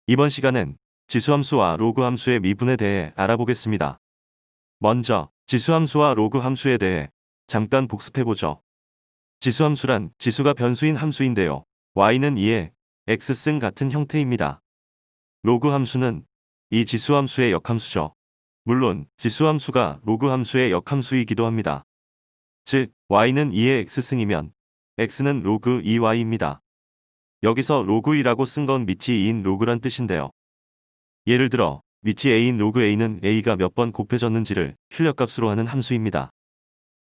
이번 시간엔 지수함수와 로그함수의 미분에 대해 알아보겠습니다. 먼저 지수함수와 로그함수에 대해 잠깐 복습해보죠. 지수함수란 지수가 변수인 함수인데요. y는 2의 x승 같은 형태입니다. 로그함수는 이 지수함수의 역함수죠. 물론 지수함수가 로그함수의 역함수이기도 합니다. 즉 y는 2의 x승이면 x는 로그 2y입니다. 여기서 로그 2라고 쓴 건 밑이 2인 로그란 뜻인데요. 예를 들어 밑이 a인 로그 a는 a가 몇 번 곱해졌는지를 출력값으로 하는 함수입니다.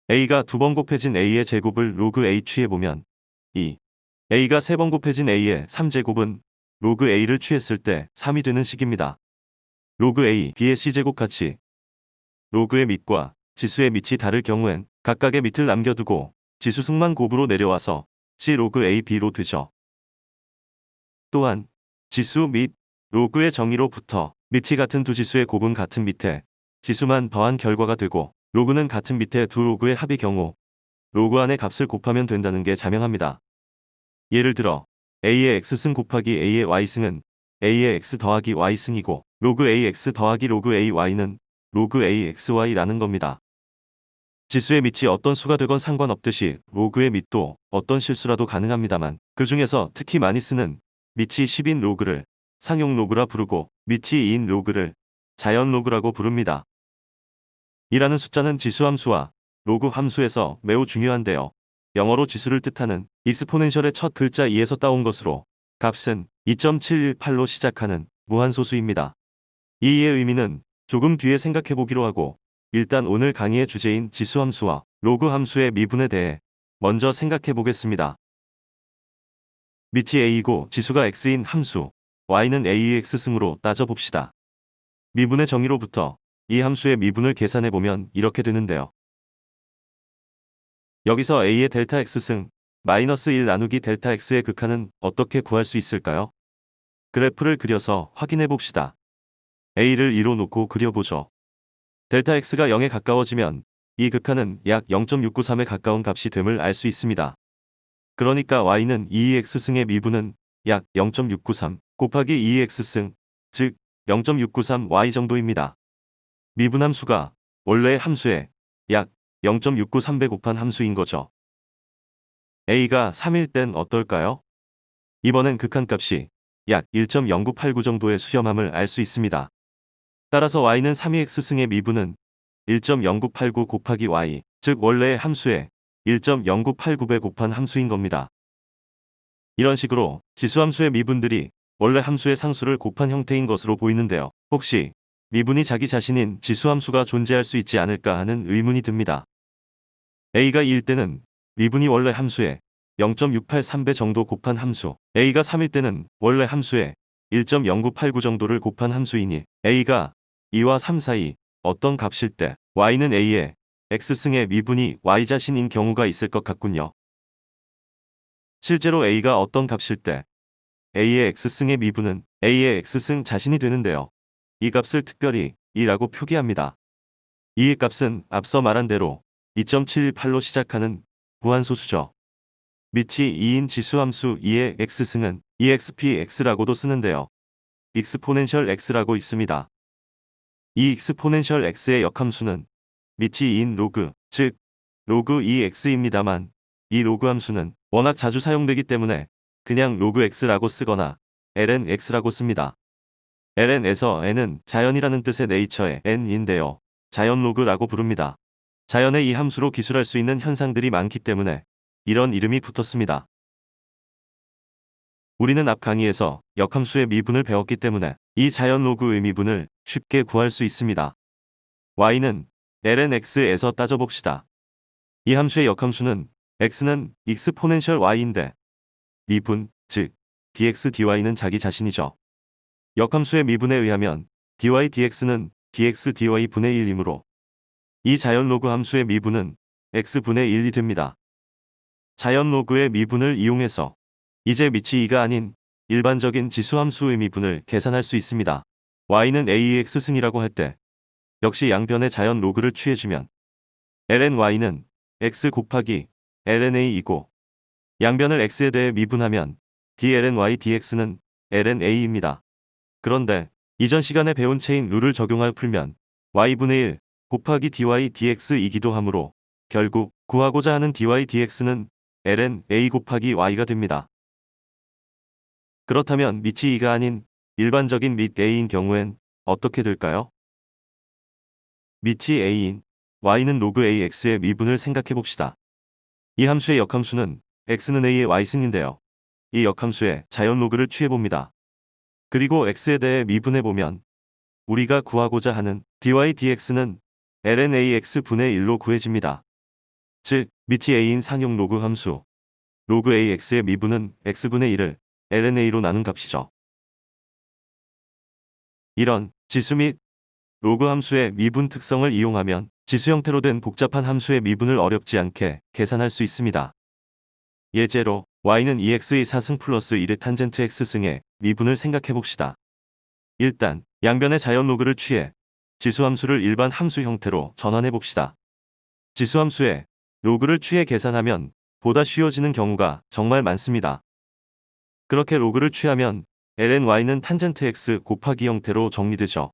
a가 2번 곱해진 a의 제곱을 로그 a 취해보면 a가 3번 곱해진 a의 3제곱은 로그 a를 취했을 때 3이 되는 식입니다. 로그 a, b의 c제곱 같이 로그의 밑과 지수의 밑이 다를 경우엔 각각의 밑을 남겨두고 지수승만 곱으로 내려와서 c 로그 a b로 되죠. 또한 지수 및 로그의 정의로부터 밑이 같은 두 지수의 곱은 같은 밑에 지수만 더한 결과가 되고 로그는 같은 밑에 두 로그의 합의 경우 로그 안의 값을 곱하면 된다는 게 자명합니다. 예를 들어 a의 x승 곱하기 a의 y승은 a의 x 더하기 y승이고 로그 ax 더하기 로그 ay는 로그 axy라는 겁니다. 지수의 밑이 어떤 수가 되건 상관없듯이 로그의 밑도 어떤 실수라도 가능합니다만 그 중에서 특히 많이 쓰는 밑이 10인 로그를 상용 로그라 부르고 밑이 2인 로그를 자연 로그라고 부릅니다. 이라는 숫자는 지수함수와 로그 함수에서 매우 중요한데요. 영어로 지수를 뜻하는 익스포넨셜의 첫 글자 2에서 따온 것으로 값은 2.718로 시작하는 무한소수입니다. 이 2의 의미는 조금 뒤에 생각해보기로 하고 일단 오늘 강의의 주제인 지수함수와 로그 함수의 미분에 대해 먼저 생각해보겠습니다. 밑이 a이고 지수가 x인 함수 y는 a의 x승으로 따져봅시다. 미분의 정의로부터 이 함수의 미분을 계산해보면 이렇게 되는데요. 여기서 a의 델타 x승 마이너스 1 나누기 델타 x의 극한은 어떻게 구할 수 있을까요? 그래프를 그려서 확인해봅시다. a를 2로 놓고 그려보죠. 델타 x가 0에 가까워지면 이 극한은 약 0.693에 가까운 값이 됨을 알 수 있습니다. 그러니까 y는 2x승의 미분은 약 0.693 곱하기 2x승, 즉 0.693y 정도입니다. 미분함수가 원래의 함수에 약 0.693배 곱한 함수인 거죠. a가 3일 땐 어떨까요? 이번엔 극한값이 약 1.0989 정도의 수렴함을 알 수 있습니다. 따라서 y는 3x승의 미분은 1.0989 곱하기 y, 즉 원래의 함수에 1.0989배 곱한 함수인 겁니다. 이런 식으로 지수함수의 미분들이 원래 함수의 상수를 곱한 형태인 것으로 보이는데요. 혹시 미분이 자기 자신인 지수함수가 존재할 수 있지 않을까 하는 의문이 듭니다. a가 2일 때는 미분이 원래 함수에 0.683배 정도 곱한 함수, a가 3일 때는 원래 함수에 1.0989 정도를 곱한 함수이니 a가 2와 3 사이 어떤 값일 때 y는 a의 x승의 미분이 y 자신인 경우가 있을 것 같군요. 실제로 a가 어떤 값일 때 a의 x승의 미분은 a의 x승 자신이 되는데요. 이 값을 특별히 2라고 표기합니다. 이의 값은 앞서 말한 대로 2.718로 시작하는 무한소수죠. 밑이 2인 지수함수 2의 x승은 expx라고도 쓰는데요. 익스포넨셜 x라고 있습니다. 이 익스포넨셜 x의 역함수는 밑이 2인 로그, 즉 로그 2x입니다만 이 로그 함수는 워낙 자주 사용되기 때문에 그냥 로그 x라고 쓰거나 lnx라고 씁니다. ln에서 n은 자연이라는 뜻의 네이처의 n인데요. 자연 로그라고 부릅니다. 자연의 이 함수로 기술할 수 있는 현상들이 많기 때문에 이런 이름이 붙었습니다. 우리는 앞 강의에서 역함수의 미분을 배웠기 때문에 이 자연 로그의 미분을 쉽게 구할 수 있습니다. y는 lnx에서 따져봅시다. 이 함수의 역함수는 x는 익스포넨셜 y인데 미분, 즉 dx dy는 자기 자신이죠. 역함수의 미분에 의하면 dy dx는 dx dy 분의 1이므로 이 자연 로그 함수의 미분은 x분의 1이 됩니다. 자연 로그의 미분을 이용해서 이제 밑이 2가 아닌 일반적인 지수함수의 미분을 계산할 수 있습니다. y는 a의 x승이라고 할 때 역시 양변의 자연 로그를 취해주면 lny는 x 곱하기 lna이고 양변을 x에 대해 미분하면 dlny dx는 lna입니다. 그런데 이전 시간에 배운 체인 룰을 적용하여 풀면 y분의 1 곱하기 dy dx이기도 하므로 결국 구하고자 하는 dy dx는 ln a 곱하기 y가 됩니다. 그렇다면 밑이 2가 아닌 일반적인 밑 a인 경우엔 어떻게 될까요? 밑이 a인 y는 로그 ax의 미분을 생각해 봅시다. 이 함수의 역함수는 x는 a의 y승인데요. 이 역함수의 자연 로그를 취해봅니다. 그리고 x에 대해 미분해보면 우리가 구하고자 하는 dy dx는 ln ax분의 1로 구해집니다. 즉 밑이 a인 상용 로그 함수 로그 ax의 미분은 x분의 1을 ln a로 나눈 값이죠. 이런 지수 및 로그 함수의 미분 특성을 이용하면 지수 형태로 된 복잡한 함수의 미분을 어렵지 않게 계산할 수 있습니다. 예제로 y는 2x의 4승 플러스 1의 탄젠트 x승의 미분을 생각해 봅시다. 일단 양변의 자연 로그를 취해 지수함수를 일반 함수 형태로 전환해 봅시다. 지수함수의 로그를 취해 계산하면 보다 쉬워지는 경우가 정말 많습니다. 그렇게 로그를 취하면 ln y는 탄젠트 x 곱하기 형태로 정리되죠.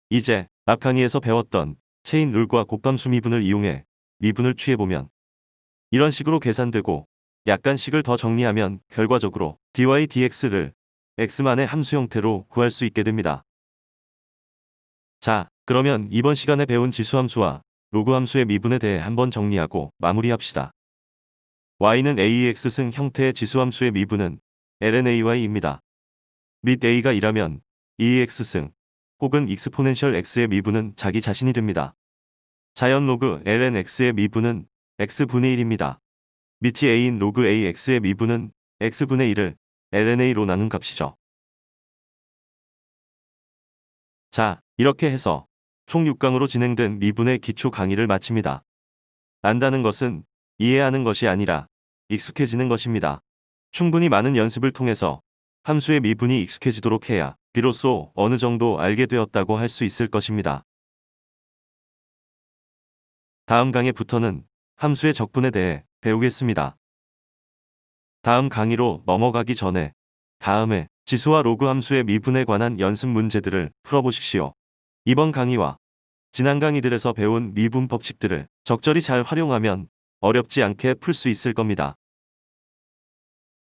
이제 앞 강의에서 배웠던 체인 룰과 곱함수 미분을 이용해 미분을 취해보면 이런 식으로 계산되고 약간 식을 더 정리하면 결과적으로 dy dx를 x만의 함수 형태로 구할 수 있게 됩니다. 자, 그러면 이번 시간에 배운 지수함수와 로그 함수의 미분에 대해 한번 정리하고 마무리합시다. y는 ax승 형태의 지수함수의 미분은 ln ay입니다. 밑 a가 2라면 2x승 혹은 익스포넨셜 x의 미분은 자기 자신이 됩니다. 자연 로그 ln x의 미분은 x분의 1입니다. 밑이 a인 로그 ax의 미분은 x분의 1을 ln a로 나눈 값이죠. 자, 이렇게 해서 총 6강으로 진행된 미분의 기초 강의를 마칩니다. 안다는 것은 이해하는 것이 아니라 익숙해지는 것입니다. 충분히 많은 연습을 통해서 함수의 미분이 익숙해지도록 해야 비로소 어느 정도 알게 되었다고 할 수 있을 것입니다. 다음 강의부터는 함수의 적분에 대해 배우겠습니다. 다음 강의로 넘어가기 전에 다음에 지수와 로그 함수의 미분에 관한 연습 문제들을 풀어보십시오. 이번 강의와 지난 강의들에서 배운 미분 법칙들을 적절히 잘 활용하면 어렵지 않게 풀 수 있을 겁니다.